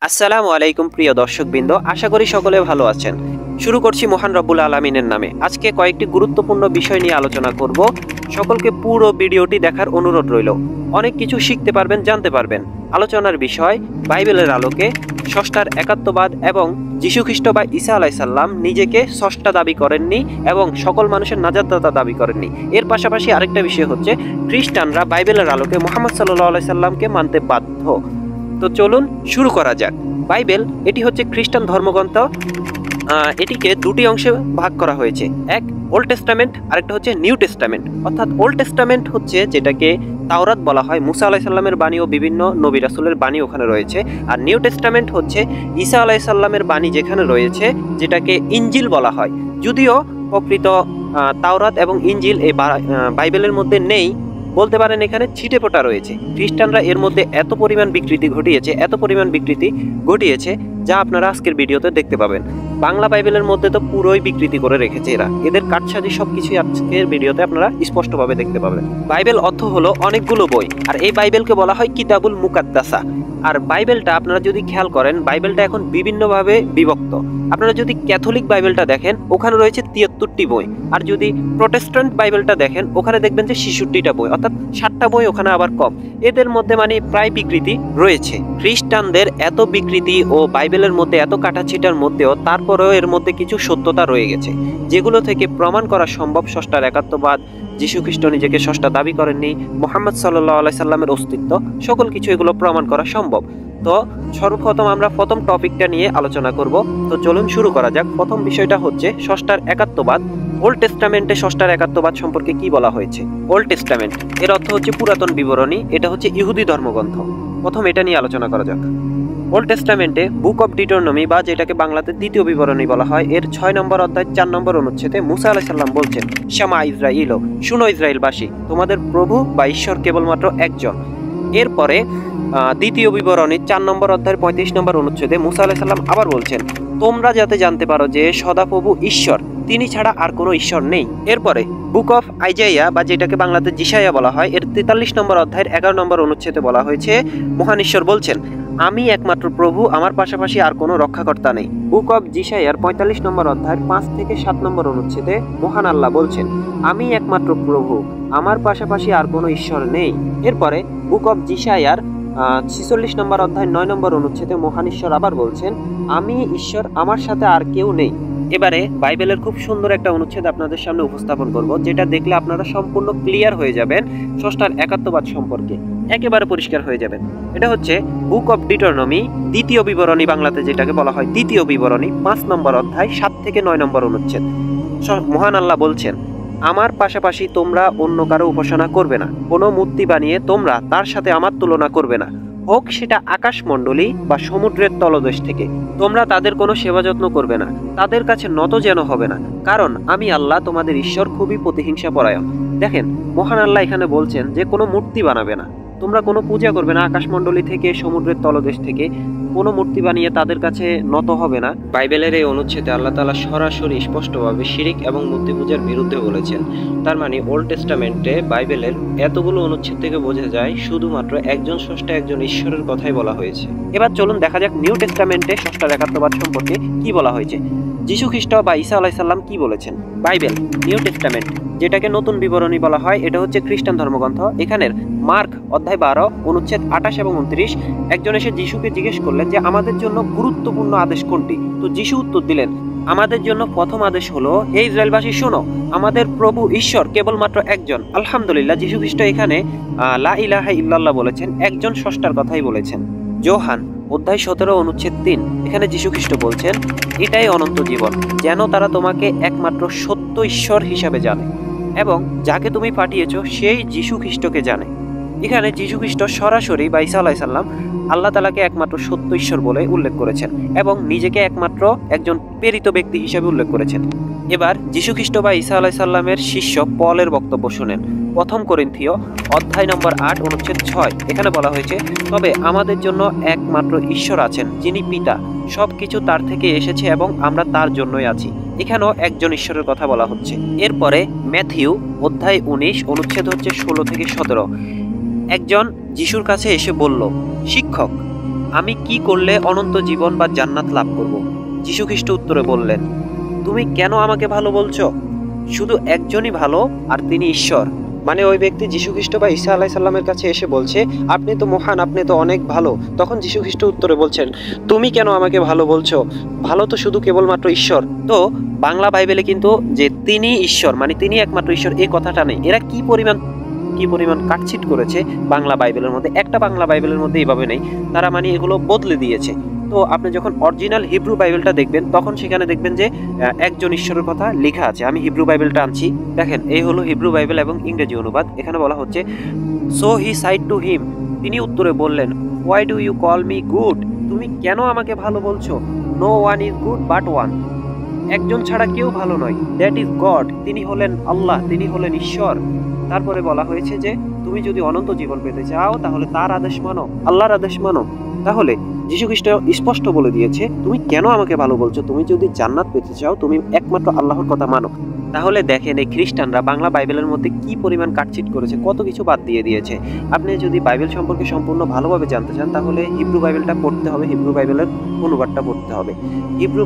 আসসালামু আলাইকুম প্রিয় দর্শকবৃন্দ, আশা করি সকলে ভালো আছেন। শুরু করছি মহান রব্বুল আলামিনের নামে। আজকে কয়েকটি গুরুত্বপূর্ণ বিষয় নিয়ে আলোচনা করব। সকলকে পুরো ভিডিওটি দেখার অনুরোধ রইল। অনেক কিছু শিখতে পারবেন, জানতে পারবেন। আলোচনার বিষয় বাইবেলের আলোকে স্রষ্টার একাত্মবাদ এবং যীশু খ্রিস্ট বা ঈসা আলাইসাল্লাম নিজেকে স্রষ্টা দাবি করেননি এবং সকল মানুষের নাজাতদাতা দাবি করেননি। এর পাশাপাশি আরেকটা বিষয় হচ্ছে খ্রিস্টানরা বাইবেলের আলোকে মুহাম্মদ সাল্লাল্লাহু আলাইহি সাল্লামকে মানতে বাধ্য। তো চলুন শুরু করা যাক। বাইবেল এটি হচ্ছে খ্রিস্টান ধর্মগ্রন্থ। এটিকে দুটি অংশে ভাগ করা হয়েছে, এক ওল্ড টেস্টামেন্ট, আরেকটা হচ্ছে নিউ টেস্টামেন্ট। অর্থাৎ ওল্ড টেস্টামেন্ট হচ্ছে যেটাকে তাওরাত বলা হয়, মুসা আলাইসাল্লামের বাণী ও বিভিন্ন নবী রাসূলের বাণী ওখানে রয়েছে। আর নিউ টেস্টামেন্ট হচ্ছে ঈসা আলাইসাল্লামের বাণী যেখানে রয়েছে, যেটাকে ইনজিল বলা হয়। যদিও প্রকৃত তাওরাত এবং ইনজিল এই বাইবেলের মধ্যে নেই, বলতে পারেন এখানে ছিটেফোঁটা রয়েছে। খ্রিস্টানরা এর মধ্যে এত পরিমাণ বিকৃতি ঘটিয়েছে যা আপনারা আজকের ভিডিওতে দেখতে পাবেন। বাংলা বাইবেলের মধ্যে তো পুরোই বিকৃতি করে রেখেছে এরা। এদের কাটসাজি সবকিছুই আজকের ভিডিওতে আপনারা স্পষ্টভাবে দেখতে পাবেন। বাইবেল অর্থ হলো অনেকগুলো বই, আর এই বাইবেলকে বলা হয় কিতাবুল মুকাদ্দাসা। আর বাইবেলটা আপনারা যদি খেয়াল করেন, বাইবেলটা এখন বিভিন্নভাবে বিভক্ত। আপনারা যদি ক্যাথলিক বাইবেলটা দেখেন, ওখানে রয়েছে 73টি বই। আর যদি প্রটেস্ট্যান্ট বাইবেলটা দেখেন, ওখানে দেখবেন যে 66টা বই, অর্থাৎ 7টা বই ওখানে আবার কম। এদের মধ্যে প্রায় বিকৃতি রয়েছে। খ্রিস্টানদের এত বিকৃতি ও বাইবেলের মধ্যে এত কাটাছিটার মধ্যেও তারপরেও এর মধ্যে কিছু সত্যতা রয়ে গেছে, যেগুলো থেকে প্রমাণ করা সম্ভব স্রষ্টার একাত্মবাদ, যীশু খ্রিস্ট নিজেকে স্রষ্টা দাবি করেননি, মুহাম্মদ সাল্লাল্লাহু আলাইহি সাল্লামের অস্তিত্ব, সকল কিছু এগুলো প্রমাণ করা সম্ভব। তো সর্বপ্রথম আমরা প্রথম টপিকটা নিয়ে আলোচনা করব। তো চলুন শুরু করা যাক। প্রথম বিষয়টা হচ্ছে স্রষ্টার একাত্মবাদ। ওল্ড টেস্টামেন্টে স্রষ্টার একাত্মবাদ সম্পর্কে কি বলা হয়েছে? ওল্ড টেস্টামেন্ট এর অর্থ হচ্ছে পুরাতন বিবরণী। এটা হচ্ছে ইহুদি ধর্মগ্রন্থ। প্রথম এটা নিয়ে আলোচনা করা যাক। ওল্ড টেস্টামেন্টে বুক অফ ডিটোনমি বা যেটাকে বাংলাতে দ্বিতীয় বিবরণী বলা হয়, এর 6 নম্বর অধ্যায় 4 নম্বর অনুচ্ছেদে মুসা আলাইহিস সালাম বলছেন, শামা ইসরাঈল, শুনো ইসরায়েলবাসী, তোমাদের প্রভু বা ঈশ্বর কেবলমাত্র একজন। এরপরে দ্বিতীয় বিবরণী 4 নম্বর অধ্যায়ের 35 নম্বর অনুচ্ছেদে মুসা আলাইহিস সালাম আবার বলছেন, তোমরা যাতে জানতে পারো যে সদাপ্রভু ঈশ্বর, তিনি ছাড়া আর কোনো ঈশ্বর নেই। এরপরে বুক অফ আইজাইয়া বা যেটাকে বাংলাতে যিশায়া বলা হয়, এর 43 নম্বর অধ্যায়ের 11 নম্বর অনুচ্ছেদে বলা হয়েছে, মহান ঈশ্বর বলছেন, আমি একমাত্র প্রভু, আমার পাশাপাশি আর কোনো রক্ষাকর্তা নেই। বুক অফ যিশায়ার 45 নম্বর অধ্যায়ের 5 থেকে 7 নম্বর অনুচ্ছেদে মহান আল্লাহ বলছেন, আমি একমাত্র প্রভু, আমার পাশাপাশি আর কোনো ঈশ্বর নেই। এরপরে বুক অফ যিশায়ার 46 নম্বর অধ্যায় 9 নম্বর অনুচ্ছেদে মহান ঈশ্বর আবার বলছেন, আমি ঈশ্বর, আমার সাথে আর কেউ নেই। এবারে বাইবেলের খুব সুন্দর একটা অনুচ্ছেদ আপনাদের সামনে উপস্থাপন করব, যেটা দেখলে আপনারা সম্পূর্ণ ক্লিয়ার হয়ে যাবেন স্রষ্টার একাত্মবাদ সম্পর্কে, একেবারে পরিষ্কার হয়ে যাবেন। এটা হচ্ছে বুক অফ ডিটোনমি দ্বিতীয় বিবরণী, বাংলাতে যেটাকে বলা হয় দ্বিতীয় বিবরণী, 5 নম্বর অধ্যায় 7 থেকে 9 নম্বর অনুচ্ছেদ। মহান আল্লাহ বলছেন, আমার পাশাপাশি তোমরা অন্য কারো উপাসনা করবে না, কোনো মূর্তি বানিয়ে তোমরা তার সাথে আমার তুলনা করবে না, হোক সেটা আকাশমণ্ডলী বা সমুদ্রের তলদেশ থেকে। তোমরা তাদের কোনো সেবা যত্ন করবে না, তাদের কাছে নত যেন হবে না, কারণ আমি আল্লাহ তোমাদের ঈশ্বর খুবই প্রতিহিংসা পরায়ণ। দেখেন, মহান আল্লাহ এখানে বলছেন যে কোনো মূর্তি বানাবে না, তোমরা কোনো পূজা করবে না আকাশমণ্ডলী থেকে, সমুদ্রের তলদেশ থেকে কোনো মূর্তি বানিয়ে তাদের কাছে নত হবে না। বাইবেলের এই অনুচ্ছেদে আল্লাহ তাআলা সরাসরি স্পষ্টভাবে শিরিক এবং মূর্তি পূজার বিরুদ্ধে বলেছেন। তার মানে ওল্ড টেস্টামেন্টে বাইবেলের এতগুলো অনুচ্ছেদ থেকে বোঝা যায় শুধুমাত্র একজন স্রষ্টা, একজন ঈশ্বরের কথাই বলা হয়েছে। এবার চলুন দেখা যাক নিউ টেস্টামেন্টে স্রষ্টার একাত্মবাদ সম্পর্কে কি বলা হয়েছে। যীশু খ্রিস্ট বা ঈসা আলাইহিস সালাম কি বলেছেন? বাইবেল নিউ টেস্টামেন্ট, যেটাকে নতুন বিবরণী বলা হয়, এটা হচ্ছে খ্রিস্টান ধর্মগ্রন্থ। এখানের মার্ক অধ্যায় 12 অনুচ্ছেদ 28 এবং 29, একজন এসে যিশুকে জিজ্ঞেস করলেন যে আমাদের জন্য গুরুত্বপূর্ণ আদেশ কোনটি? তো যিশু উত্তর দিলেন, আমাদের জন্য প্রথম আদেশ হলো, হে ইসরায়েলবাসী শোনো, আমাদের প্রভু ঈশ্বর কেবলমাত্র একজন। আলহামদুলিল্লাহ, যীশু খ্রিস্ট এখানে লা ইলাহা ইল্লাল্লাহ বলেছেন, একজন স্রষ্টার কথাই বলেছেন। যোহান অধ্যায় 17 অনুচ্ছেদ 3, এখানে যীশু খ্রিস্ট বলছেন, এটাই অনন্ত জীবন, যেন তারা তোমাকে একমাত্র সত্য ঈশ্বর হিসাবে জানে এবং যাকে তুমি পাঠিয়েছো সেই যীশু খ্রিস্টকে জানে। এখানে যীশু খ্রিস্ট সরাসরি বা ঈসা আলাইহিস সালাম আল্লাহ তাআলাকে একমাত্র সত্য ঈশ্বর বলে উল্লেখ করেছেন এবং নিজেকে একমাত্র একজন প্রেরিত ব্যক্তি হিসেবে উল্লেখ করেছেন। এবার যীশু খ্রিস্ট বা ঈসা আলাইহিস সালামের শিষ্য পলের বক্তব্য শুনেন। প্রথম করিন্থীয় অধ্যায় নম্বর 8 অনুচ্ছেদ 6, এখানে বলা হয়েছে, তবে আমাদের জন্য একমাত্র ঈশ্বর আছেন, যিনি পিতা, সবকিছু তার থেকে এসেছে এবং আমরা তার জন্যই আছি। এখানেও একজন ঈশ্বরের কথা বলা হচ্ছে। এরপরে ম্যাথিউ অধ্যায় 19 অনুচ্ছেদ হচ্ছে 16 থেকে 17, একজন যিশুর কাছে এসে বলল, শিক্ষক, আমি কি করলে অনন্ত জীবন বা জান্নাত লাভ করব? যীশু খ্রিস্ট উত্তরে বললেন, তুমি কেন আমাকে ভালো বলছো? শুধু একজনই ভালো, আর তিনি ঈশ্বর। মানে ওই ব্যক্তি যীশু খ্রিস্ট বা ঈসা আলাইসাল্লামের কাছে এসে বলছে, আপনি তো মহান, আপনি তো অনেক ভালো। তখন যীশু খ্রিস্ট উত্তরে বলছেন, তুমি কেন আমাকে ভালো বলছো? ভালো তো শুধু কেবলমাত্র ঈশ্বর। তো বাংলা বাইবেলে কিন্তু যে তিনি ঈশ্বর, মানে তিনি একমাত্র ঈশ্বর, এই কথাটা নেই। এরা কি পরিমাণ কাটছিট করেছে বাংলা বাইবেলের মধ্যে, একটা বাংলা বাইবেলের মধ্যে এইভাবে নেই। তারা মানে এগুলো বদলে দিয়েছে। তো আপনি যখন অরিজিনাল হিব্রু বাইবেলটা দেখবেন, তখন সেখানে দেখবেন যে একজন ঈশ্বরের কথা লেখা আছে। আমি হিব্রু বাইবেলটা আনছি, দেখেন, এই হলো হিব্রু বাইবেল এবং ইংরেজি অনুবাদ। এখানে বলা হচ্ছে, so he said to him, তিনি উত্তরে বললেন, why do you call me good? তুমি কেন আমাকে ভালো বলছো? No one is good but one, একজন ছাড়া কেউ ভালো নয়, দ্যাট ইজ গড, তিনি হলেন আল্লাহ, তিনি হলেন ঈশ্বর। তারপরে বলা হয়েছে যে তুমি যদি অনন্ত জীবন পেতে চাও তাহলে তার আদেশ মানো, আল্লাহর আদেশ মানো। তাহলে যীশু খ্রিস্ট স্পষ্ট বলে দিয়েছে, তুমি কেন আমাকে ভালো বলছো? তুমি যদি জান্নাত পেতে চাও, তুমি একমাত্র আল্লাহর কথা মানো। তাহলে দেখেন, এই খ্রিস্টানরা বাংলা বাইবেলের মধ্যে কি পরিমাণ কাটছিট করেছে, কত কিছু বাদ দিয়ে দিয়েছে। আপনি যদি বাইবেল সম্পর্কে সম্পূর্ণ ভালোভাবে জানতে চান, তাহলে হিব্রু বাইবেলটা পড়তে হবে, হিব্রু বাইবেলের অনুবাদটা পড়তে হবে। হিব্রু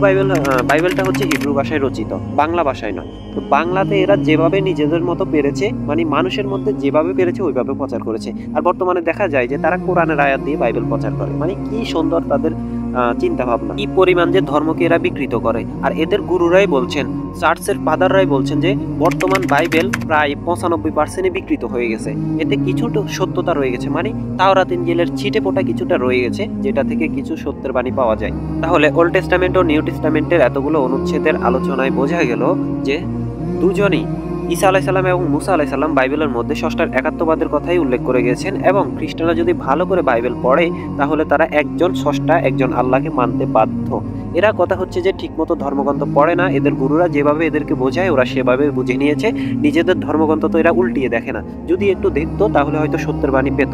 বাইবেলটা হচ্ছে হিব্রু ভাষায় রচিত, বাংলা ভাষায় নয়। তো বাংলাতে এরা যেভাবে নিজেদের মতো পেরেছে, মানে মানুষের মধ্যে যেভাবে পেরেছে ওইভাবে প্রচার করেছে। আর বর্তমানে দেখা যায় যে তারা কোরআনের আয়াত দিয়ে বাইবেল প্রচার করে। মানে কি সুন্দর তাদের চিন্তা ভাবনা, কি পরিমাণ যে ধর্মকে এরা বিকৃত করে। আর এদের গুরুরাই বলছেন, চার্চের ফাদাররাই বলছেন যে বর্তমান বাইবেল প্রায় 95% বিকৃত হয়ে গেছে। এতে কিছুটা সত্যতা রয়ে গেছে, মানে তাওরাত ইনজিলের ছিটে পোটা কিছুটা রয়ে গেছে, যেটা থেকে কিছু সত্যের বাণী পাওয়া যায়। তাহলে ওল্ড টেস্টামেন্ট ও নিউ টেস্টামেন্টের এতগুলো অনুচ্ছেদের আলোচনায় বোঝা গেল যে দুজনই, ঈসা আলাইসাল্লাম এবং মুসা আলাইসাল্লাম, বাইবেলের মধ্যে ষষ্ঠার একাত্মবাদের কথাই উল্লেখ করে গিয়েছেন। এবং খ্রিস্টানরা যদি ভালো করে বাইবেল পড়ে, তাহলে তারা একজন স্রষ্টা, একজন আল্লাহকে মানতে বাধ্য। এরা কথা হচ্ছে যে ঠিকমতো ধর্মগ্রন্থ পড়ে না, এদের গুরুরা যেভাবে এদেরকে বোঝায় ওরা সেভাবে বুঝে নিয়েছে। নিজেদের ধর্মগ্রন্থ তো এরা উল্টিয়ে দেখে না, যদি একটু দেখতো তাহলে হয়তো সত্যের বাণী পেত।